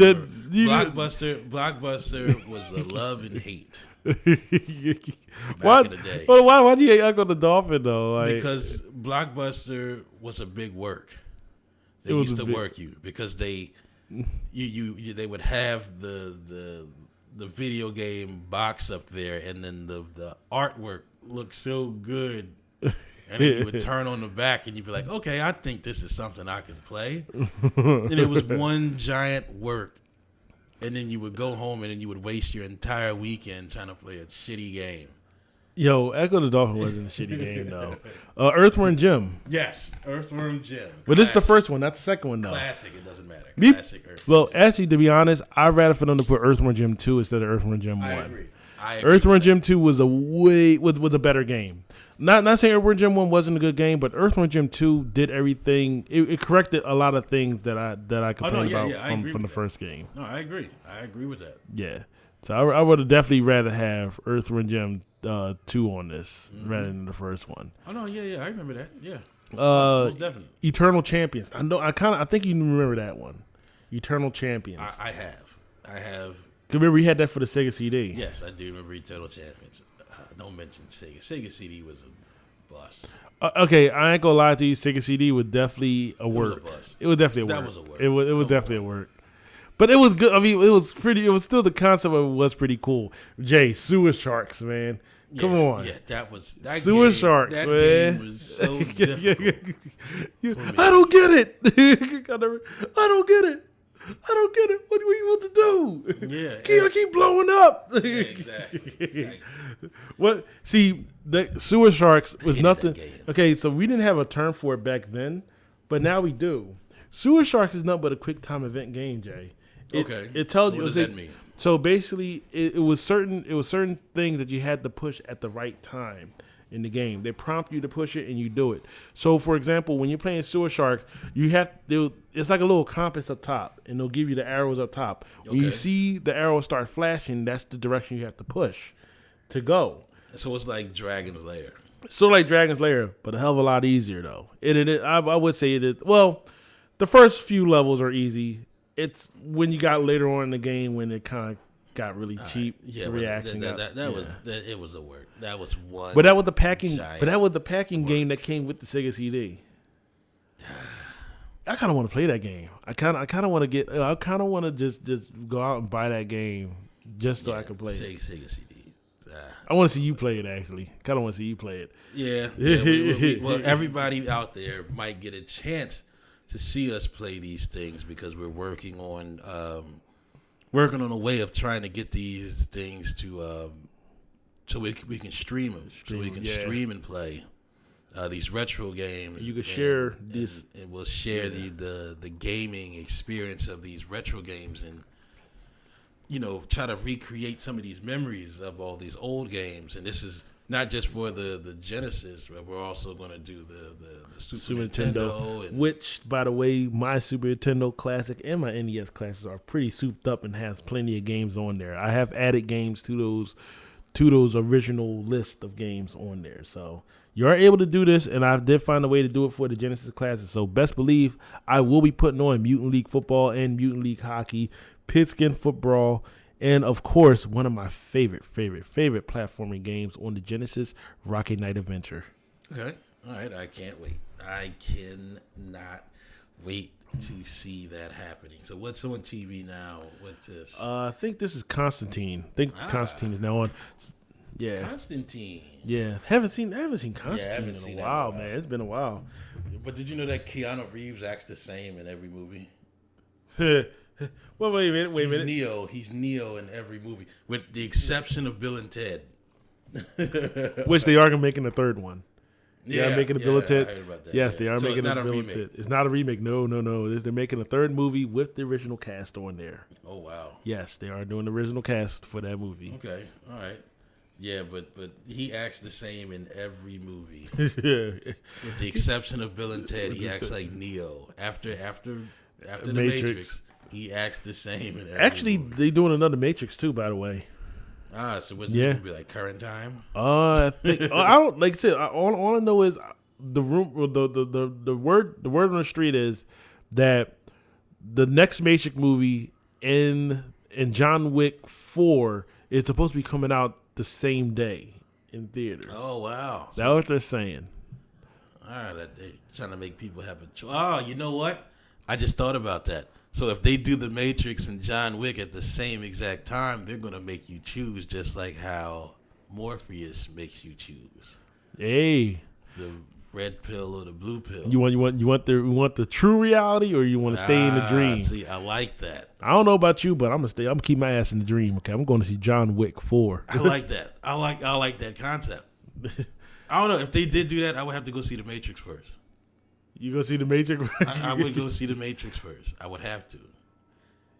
Blockbuster was a love and hate. Back in the day. Well, why do you hate Echo the Dolphin though? Because Blockbuster was a big work. They used to work you because they would have the video game box up there, and then the artwork looked so good, and then you would turn on the back and you'd be like, okay, I think this is something I can play. And it was one giant work and then you would go home and then you would waste your entire weekend trying to play a shitty game. Yo, Echo the Dolphin wasn't a shitty game though. Earthworm Jim. Yes, Earthworm Jim. But this is the first one, not the second one though. Classic. It doesn't matter. Me- Classic Earthworm. Well, actually, to be honest, I'd rather for them to put Earthworm Jim 2 instead of Earthworm Jim 1. I agree. Earthworm Jim 2 was was a better game. Not saying Earthworm Jim 1 wasn't a good game, but Earthworm Jim 2 did everything. It corrected a lot of things that I complained about from the first game. No, I agree. I agree with that. Yeah. So I would have definitely rather have Earthworm Jim 2 on this rather than the first one. Oh no, yeah, I remember that. Yeah. Most definitely. Eternal Champions. I think you remember that one. Eternal Champions. I have. Remember we had that for the Sega CD. Yes, I do remember Eternal Champions. Don't mention Sega. Sega CD was a bust. Okay, I ain't gonna lie to you. Sega CD was definitely a work. It was a bust. It was definitely a That work. was a work. It was definitely a work. But it was good. I mean, it was pretty. It was still the concept of it was pretty cool. Jay, Sewer Sharks, man. Come on. Yeah, that Sewer game, Sharks, that man. game was so difficult. I don't get it. I don't get it. I don't get it. What do you want to do? Yeah. I keep blowing up. Yeah, exactly. What? See, the Sewer Sharks was hated nothing. that game. Okay, so we didn't have a term for it back then, but now we do. Sewer Sharks is nothing but a quick time event game, Jay. It tells you. What does that mean? So basically, it was certain things that you had to push at the right time in the game. They prompt you to push it, and you do it. So, for example, when you're playing Sewer Sharks, it's like a little compass up top, and they'll give you the arrows up top. When you see the arrows start flashing, that's the direction you have to push to go. So it's like Dragon's Lair. So like Dragon's Lair, but a hell of a lot easier though. I would say it is. Well, the first few levels are easy. It's when you got later on in the game when it kind of got really cheap. Yeah, the reaction it was a work. That was one. But that was the packing. giant But that was the packing game that came with the Sega CD. I kind of want to play that game. I kind of want to get. I kind of want to just go out and buy that game just so I can play it. Sega CD. I want to see you play it. Actually, kind of want to see you play it. Yeah. Well, everybody out there might get a chance to see us play these things because we're working on a way of trying to get these things to so we can stream them, so we can stream and play these retro games. You can share this, and we'll share the gaming experience of these retro games, and try to recreate some of these memories of all these old games. And this is not just for the Genesis, but we're also going to do the Super Nintendo. Which, by the way, my Super Nintendo Classic and my NES Classics are pretty souped up and has plenty of games on there. I have added games to those original list of games on there. So you are able to do this, and I did find a way to do it for the Genesis Classic. So best believe I will be putting on Mutant League Football and Mutant League Hockey, Pigskin Football, and of course, one of my favorite platforming games on the Genesis, Rocket Knight Adventure. Okay. All right. I can't wait. I cannot wait to see that happening. So what's on TV now? What's this? I think this is Constantine. Constantine is now on. Yeah. Constantine. Yeah. Haven't seen Constantine in a while, man. It's been a while. But did you know that Keanu Reeves acts the same in every movie? Well, wait a minute. He's Neo in every movie, with the exception of Bill and Ted. Which they are making a third one. Yeah, making a Bill and Ted. I heard about that. Yes, they are so making it's not a Bill and Ted. It's not a remake. No. They're making a third movie with the original cast on there. Oh wow. Yes, they are doing the original cast for that movie. Okay, all right. Yeah, but he acts the same in every movie. With the exception of Bill and Ted, he acts like Neo. After the Matrix, he acts the same in every Actually, movie. they're doing another Matrix too, by the way. So what's this gonna be like? Current time? I think I don't like I said. All I know is the word on the street is that the next Matrix movie in John Wick 4 is supposed to be coming out the same day in theaters. Oh wow! That's what they're saying. All right, they're trying to make people have a choice. Oh, you know what? I just thought about that. So if they do the Matrix and John Wick at the same exact time, they're going to make you choose just like how Morpheus makes you choose. Hey. red pill or the blue pill. You want the true reality, or you want to stay in the dream? See, I like that. I don't know about you, but I'm gonna keep my ass in the dream. Okay, I'm going to see John Wick 4. I like that. I like that concept. I don't know if they did do that. I would have to go see The Matrix first. You go see The Matrix? I would go see The Matrix first. I would have to.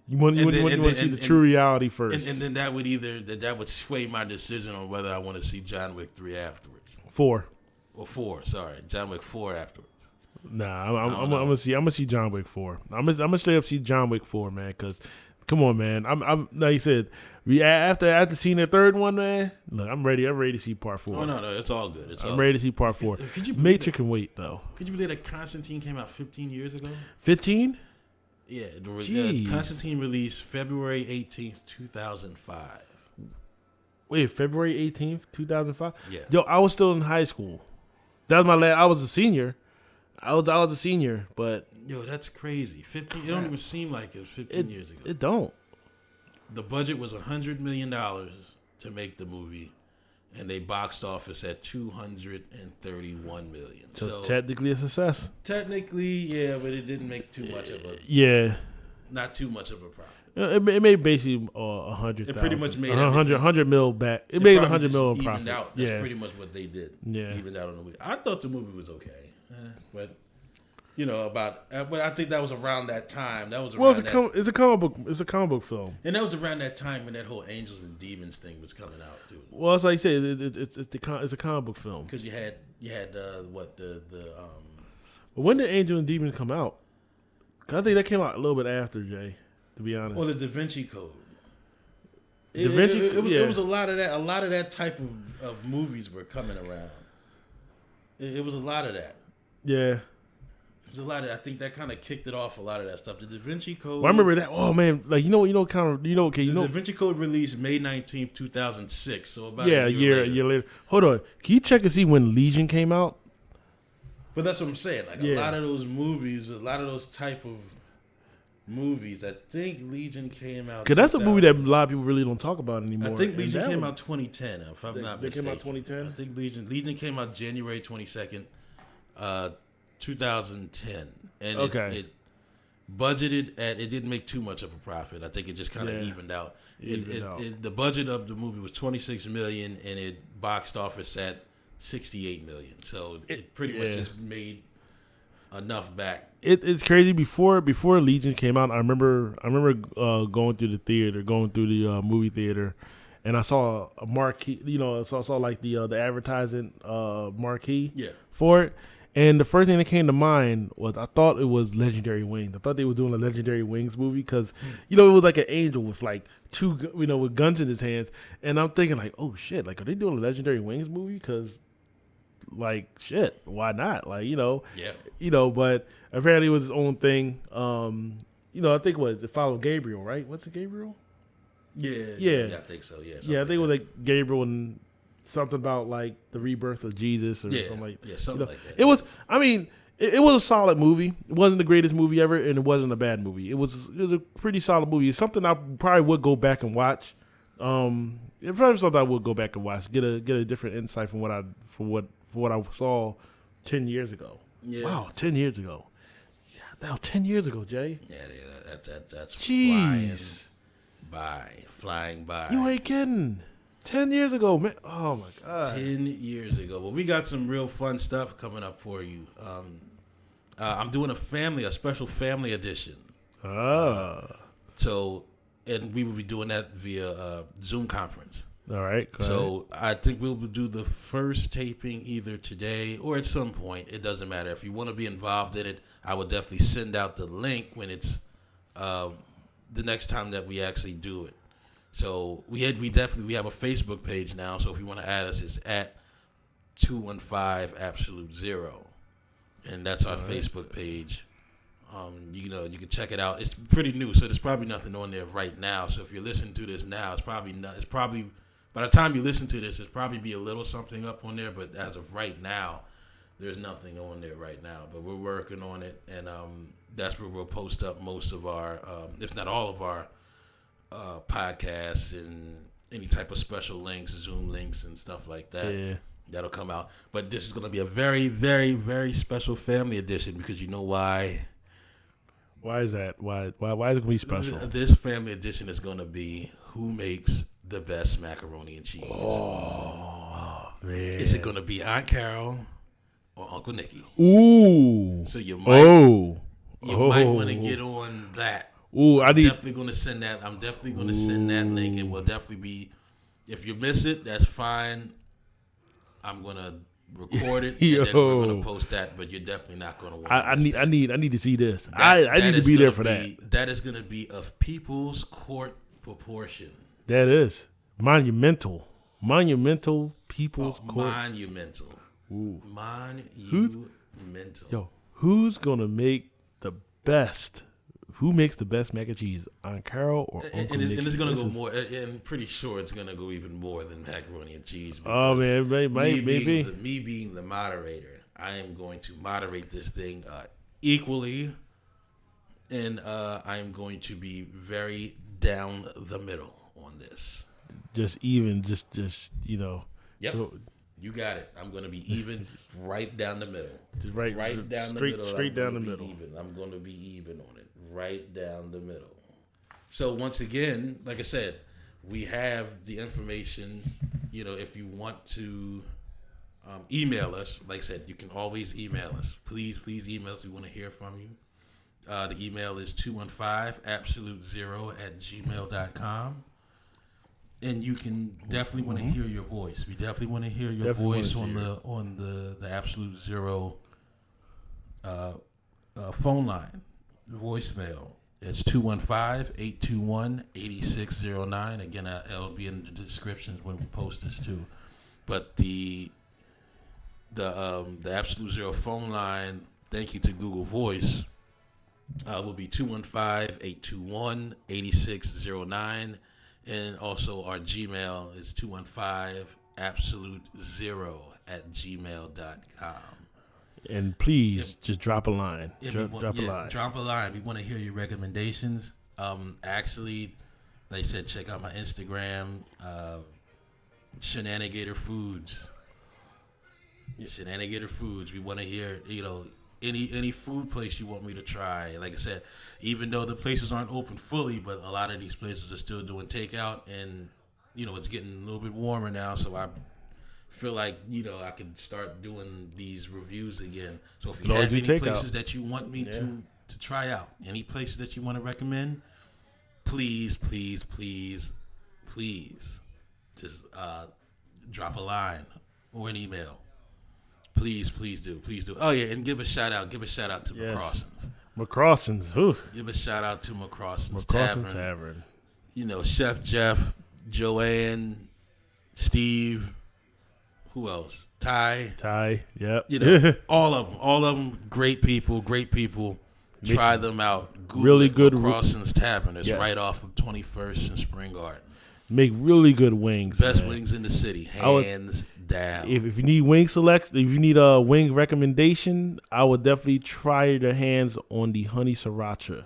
You want to see the true reality first, and then that would sway my decision on whether I want to see John Wick 3 afterwards. 4. Or 4, sorry, John Wick 4 afterwards. Nah, I'm gonna see John Wick 4. I'm gonna straight up see John Wick 4, man. Because come on, man. I'm like you said. After seeing the third one, man. Look, I'm ready. I'm ready to see part 4. Oh no, it's all good. I'm ready to see part 4. Matrix can wait though. Could you believe that Constantine came out 15 years ago? 15? Yeah, Constantine released February 18th, 2005. Wait, February 18th, 2005? Yeah. Yo, I was still in high school. That was my last. I was a senior. I was a senior, but yo, that's crazy. 15. It don't even seem like it was 15 years ago. It don't. The budget was $100 million to make the movie, and they boxed office at $231 million. So technically a success. Technically, yeah, but it didn't make too much of a not too much of a profit. It made basically 100. It pretty much made 100 mil back. It made 100 mil in profit. Out. That's pretty much what they did. Yeah, evened out on the movie. I thought the movie was okay, but you know but I think that was around that time. That was around it's a comic book. It's a comic book film, and that was around that time when that whole angels and demons thing was coming out too. Well, it's like I said, it's a comic book film because you had But when did Angel and Demons come out? 'Cause I think that came out a little bit after, Jay. To be honest. Or the Da Vinci Code. It was a lot of that. A lot of that type of movies were coming around. It was a lot of that. Yeah. It was a lot of. I think that kind of kicked it off. A lot of that stuff. The Da Vinci Code. Well, I remember that. Oh man, like the Da Vinci Code released May 19th, 2006. So about a year later. Hold on. Can you check and see when Legion came out? But that's what I'm saying. Like a lot of those movies, a lot of those type of movies. I think Legion came out. Because that's a movie that a lot of people really don't talk about anymore. I think Legion came out 2010. If I'm not mistaken, they came out 2010. I think Legion came out January 22nd, 2010, and it budgeted at. It didn't make too much of a profit. I think it just kind of evened out. The budget of the movie was $26 million, and it boxed office at $68 million. So it pretty much just made enough back. It's crazy. Before Legion came out, I remember going through the movie theater, and I saw a marquee. I saw like the advertising marquee for it. And the first thing that came to mind was I thought it was Legendary Wings. I thought they were doing a Legendary Wings movie because it was like an angel with like two with guns in his hands, and I'm thinking like, oh shit, like are they doing a Legendary Wings movie? Because like shit, why not? Like but apparently it was its own thing. I think it followed Gabriel, right? What's it, Gabriel? Yeah, I think so. Yeah, I think it was like Gabriel and something about like the rebirth of Jesus or something like something like that. It was. I mean, it was a solid movie. It wasn't the greatest movie ever, and it wasn't a bad movie. It was a pretty solid movie. It's something I probably would go back and watch. It's probably something I would go back and watch. Get a different insight from what I saw 10 years ago. Yeah. Wow, 10 years ago. Yeah, that was 10 years ago, Jay. Yeah, that's jeez. Flying by. You ain't kidding. 10 years ago, man. Oh my God. 10 years ago. Well, we got some real fun stuff coming up for you. I'm doing a special family edition. And we will be doing that via Zoom conference. All right. So I think we'll do the first taping either today or at some point. It doesn't matter. If you want to be involved in it, I will definitely send out the link when it's the next time that we actually do it. So we have a Facebook page now. So if you want to add us, it's at 215 Absolute Zero, and that's our Facebook page. You can check it out. It's pretty new, so there's probably nothing on there right now. So if you're listening to this now, it's probably by the time you listen to this, there's probably be a little something up on there. But as of right now, there's nothing on there right now. But we're working on it, and that's where we'll post up most of our, if not all of our, podcasts and any type of special links, Zoom links, and stuff like that. That'll come out. But this is going to be a very, very, very special family edition because you know why? Why is that? Why is it gonna be special? This family edition is going to be who makes the best macaroni and cheese. Oh man! Is it going to be Aunt Carol or Uncle Nicky? Ooh! So you might want to Oh. get on that. Ooh! I'm definitely going to send that. I'm definitely going to send that link. It will definitely be. If you miss it, that's fine. I'm gonna record it and then we're gonna post that. But you're definitely not gonna want. I need to see this. I need to be there for that. That is gonna be of people's court proportion. That is monumental people's court. Monumental. Ooh. Monumental. Who's gonna make the best? Who makes the best mac and cheese? Aunt Carol or Uncle Nicky? And it's gonna go more. And I'm pretty sure it's gonna go even more than macaroni and cheese. Oh man, maybe. Me being the moderator, I am going to moderate this thing equally, and I am going to be very down the middle on this. Just you know. Yep. You got it. I'm going to be even right down the middle. Just right down the middle. Straight down the middle. Even. I'm going to be even on it. Right down the middle. So once again, like I said, we have the information. You know, if you want to email us, like I said, you can always email us. Please email us. We want to hear from you. The email is 215absolute0@gmail.com. And you can definitely want to hear your voice. We definitely want to hear your voice on the Absolute Zero phone line, voicemail. It's 215-821-8609. Again, it'll be in the descriptions when we post this too. But the Absolute Zero phone line, thank you to Google Voice, will be 215-821-8609. And also our Gmail is 215absolute0@gmail.com. And please just drop a line. Drop a line. Drop a line. We want to hear your recommendations. Actually, like I said, check out my Instagram, Shenanigator Foods. Shenanigator Foods. We want to hear, any food place you want me to try. Like I said, even though the places aren't open fully, but a lot of these places are still doing takeout, and it's getting a little bit warmer now, so I feel like I could start doing these reviews again. So if you have any places that you want me to try out, any places that you want to recommend, please just drop a line or an email. Please do. Oh yeah, and give a shout out to McCrossins. McCrossins, who? Give a shout out to McCrossins Tavern. Chef Jeff, Joanne, Steve, who else? Ty, yep. all of them, great people. Try them out. Google really good McCrossins Tavern. It's right off of 21st and Spring Garden. Make really good wings. Best wings in the city, hands down. If you need wing selection, if you need a wing recommendation, I would definitely try the hands on the honey sriracha.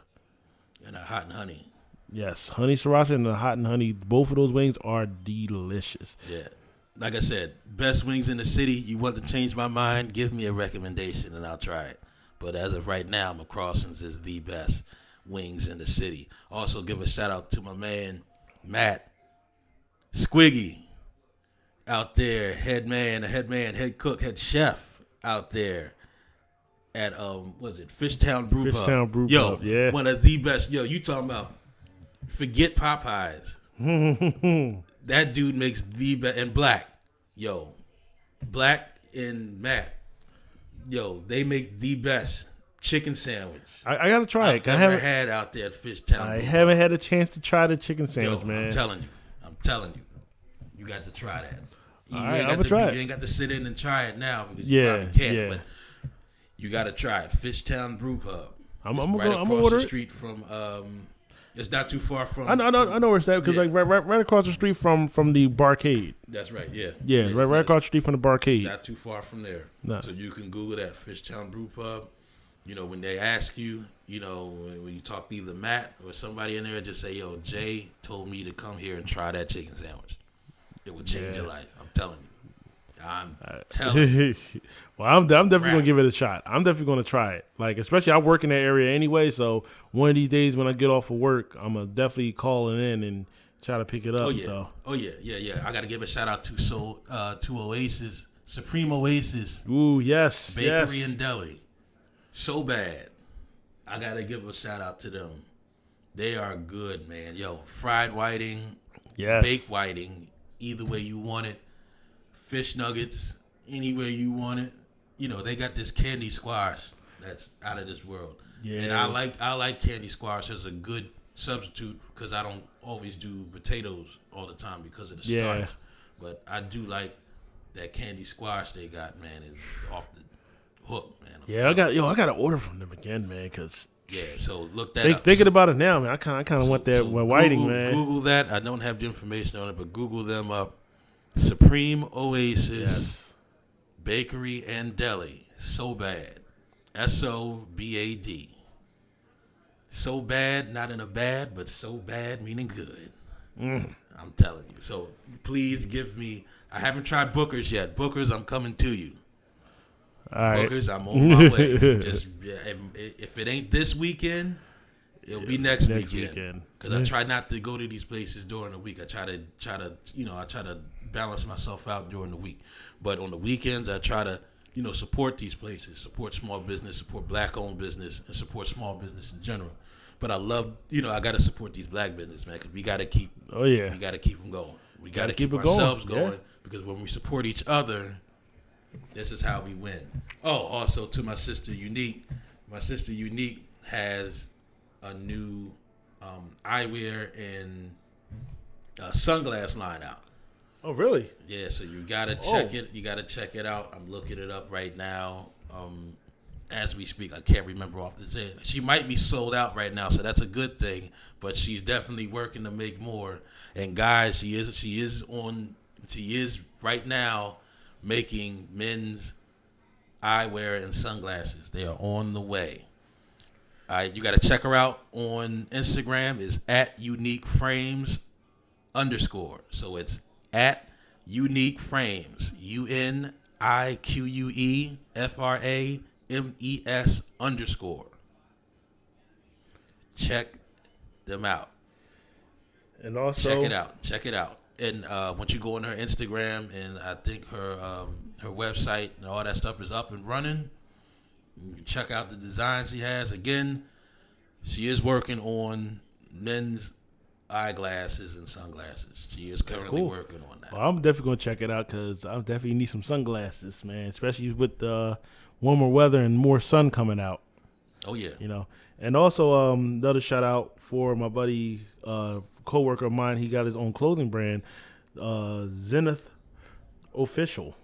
And a hot and honey. Yes, honey sriracha and the hot and honey. Both of those wings are delicious. Yeah. Like I said, best wings in the city. You want to change my mind, give me a recommendation and I'll try it. But as of right now, McCrossins is the best wings in the city. Also, give a shout out to my man, Matt Squiggy, out there, head cook, head chef out there at Fishtown Brew Pub. Fishtown Brew Pub, yeah. One of the best. You talking about forget Popeyes. That dude makes the best. And Black and Matt, they make the best chicken sandwich. I gotta try it. I haven't had out there at Fishtown. I haven't had a chance to try the chicken sandwich, man. I'm telling you, you got to try that. I'm gonna try it. You ain't got to sit in and try it now because you probably can't. But you got to try it. Fishtown Brew Pub. I'm right gonna across order the street from. It's not too far from. I know where it's at because right across the street from the barcade. That's right. Yeah. Yeah, right across the street from the barcade. It's not too far from there. No. So you can Google that Fishtown Brew Pub. When they ask you, when you talk to either Matt or somebody in there, just say, "Yo, Jay told me to come here and try that chicken sandwich. It will change your life. I'm telling you. I'm telling you. Well, I'm definitely gonna give it a shot. I'm definitely gonna try it. Like, especially I work in that area anyway, so one of these days when I get off of work, I'm gonna definitely call it in and try to pick it up. Oh yeah. I gotta give a shout out to Oasis, Supreme Oasis. Ooh, yes, Bakery and Deli. So bad. I gotta give a shout out to them. They are good, man. Yo, fried whiting, baked whiting, either way you want it. Fish nuggets, anywhere you want it. You know, they got this candy squash that's out of this world. Yeah. And I like candy squash as a good substitute because I don't always do potatoes all the time because of the starch. But I do like that candy squash they got, man, is off the hook, man. I got to order from them again, man, because so look that up. Thinking about it now, man, I kind of want that whiting, man. Google that. I don't have the information on it, but Google them up. Supreme Oasis Bakery and Deli. So bad. SOBAD. So bad, not in a bad, but so bad meaning good. I'm telling you. So please give me. I haven't tried Booker's yet. Booker's, I'm coming to you. All right. Booker's, I'm on my way. Just if it ain't this weekend, it'll be next weekend. Because I try not to go to these places during the week. I try to balance myself out during the week. But on the weekends, I try to, support these places, support small business, support black-owned business, and support small business in general. But I love, I got to support these black business, man, because we got to keep. We got to keep them going. We got to keep ourselves going because when we support each other, this is how we win. Oh, also to my sister Unique. My sister Unique has a new eyewear and sunglass line out. Oh, really? Yeah, so you gotta check it. You gotta check it out. I'm looking it up right now. As we speak, I can't remember off the head. She might be sold out right now, so that's a good thing. But she's definitely working to make more. And guys, she is right now making men's eyewear and sunglasses. They are on the way. You got to check her out on Instagram. Is at @uniqueframes_. So it's at uniqueframes. UNIQUEFRAMES_. Check them out. And also Check it out. And once you go on her Instagram, and I think her website and all that stuff is up and running, you can check out the designs she has. Again, she is working on men's eyeglasses and sunglasses. She is currently working on that. Well, I'm definitely going to check it out because I definitely need some sunglasses, man, especially with the warmer weather and more sun coming out. Oh, yeah. And also another shout out for my buddy, co-worker of mine. He got his own clothing brand, Zenith Official.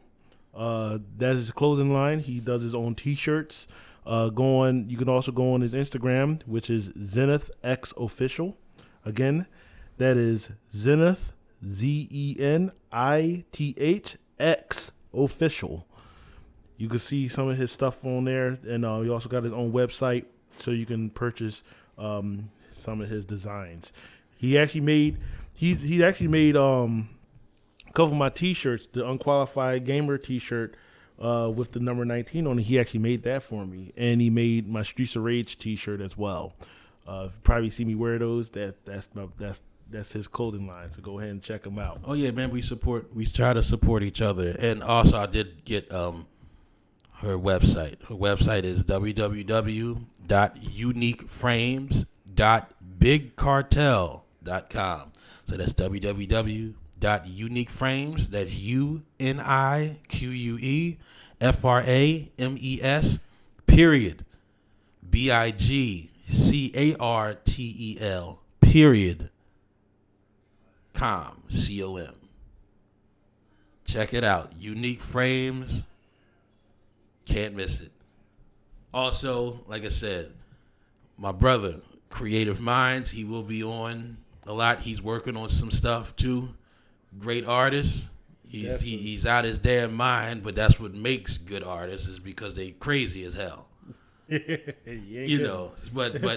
That's his clothing line. He does his own T-shirts. You can also go on his Instagram, which is Zenith X Official. Again, that is Zenith, ZENITH X Official. You can see some of his stuff on there, and he also got his own website, so you can purchase some of his designs. He actually made a couple of my T-shirts, the Unqualified Gamer T-shirt with the number 19 on it. He actually made that for me, and he made my Streets of Rage T-shirt as well. Probably see me wear those. That's his clothing line. So go ahead and check him out. Oh yeah, man. We try to support each other, and also I did get her website. Her website is www.uniqueframes.bigcartel.com. So that's www.uniqueframes. That's UNIQUEFRAMES. Period. BIGCARTEL. Period. .com. Check it out. Unique Frames. Can't miss it. Also, like I said, my brother, Creative Minds, he will be on a lot. He's working on some stuff too. Great artist. He's out his damn mind, but that's what makes good artists, is because they crazy as hell. But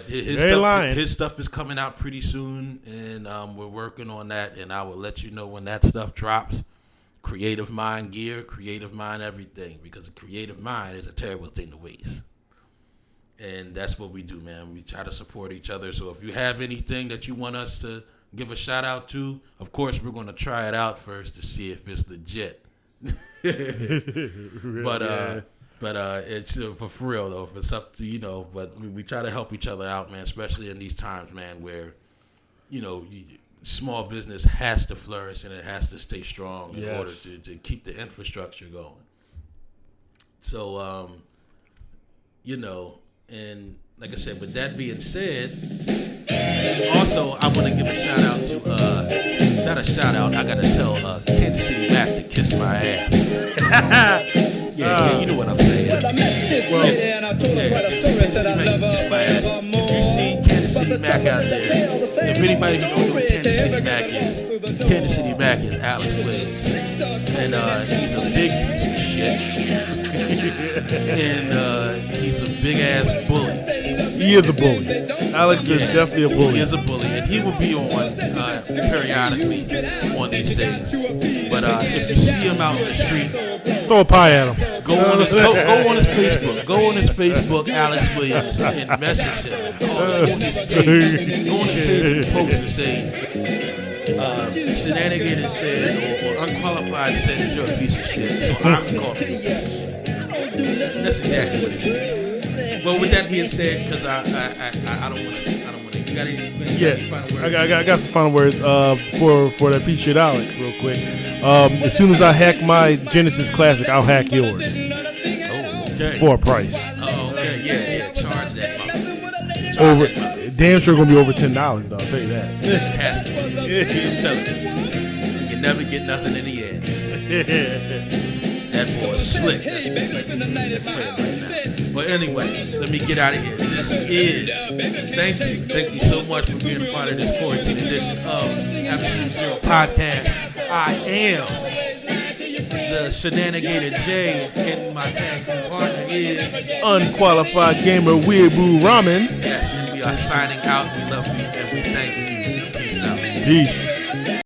his stuff is coming out pretty soon, and we're working on that, and I will let you know when that stuff drops. creative mind gear, creative mind everything, because a creative mind is a terrible thing to waste. And that's what we do, man. We try to support each other. So if you have anything that you want us to give a shout out to, of course, we're going to try it out first to see if it's legit. But it's for real, though. If it's up to, but we try to help each other out, man, especially in these times, man, where, small business has to flourish and it has to stay strong in order to keep the infrastructure going. So, and like I said, with that being said, also I want to give a shout out to, not a shout out, I got to tell Kansas City Mac to kiss my ass. Yeah, you know what I'm saying. Well, Kansas City Mac, kiss my ass. If you see Kansas City Mac out there, if anybody who don't know who Kansas City Mac is, Kansas City Mac is Alex Williams. And he's a big piece of shit. And he's a big ass bully. He is a bully. Alex is definitely a bully. He is a bully, and he will be on periodically on these things. But if you see him out in the street, throw a pie at him. Go on his Facebook. Go on his Facebook, Alex Williams, and message him. Go on his page and post and say, Shenanigator said, or Unqualified said you're a piece of shit, so I'm calling you a piece of shit. That's exactly what it is. Well, with that being said, because I don't want to. You got any final words? I got some final words for that piece of shit, Alex, real quick. As soon as I hack my Genesis Classic, I'll hack yours. Oh, okay. For a price. Oh, okay. Yeah. Charge that motherfucker. Over. Damn sure gonna be over $10, though. I'll tell you that. It has to be. I'm telling you. You never get nothing in the end. That boy's slick. But anyway, let me get out of here. This is, thank you so much for being a part of this quarantine edition of Absolute Zero Podcast. I am the Shenanigator J, and my tag team partner is Unqualified Gamer Weeaboo Ramen. Yes, and we are signing out. We love you and we thank you. Peace out. Peace.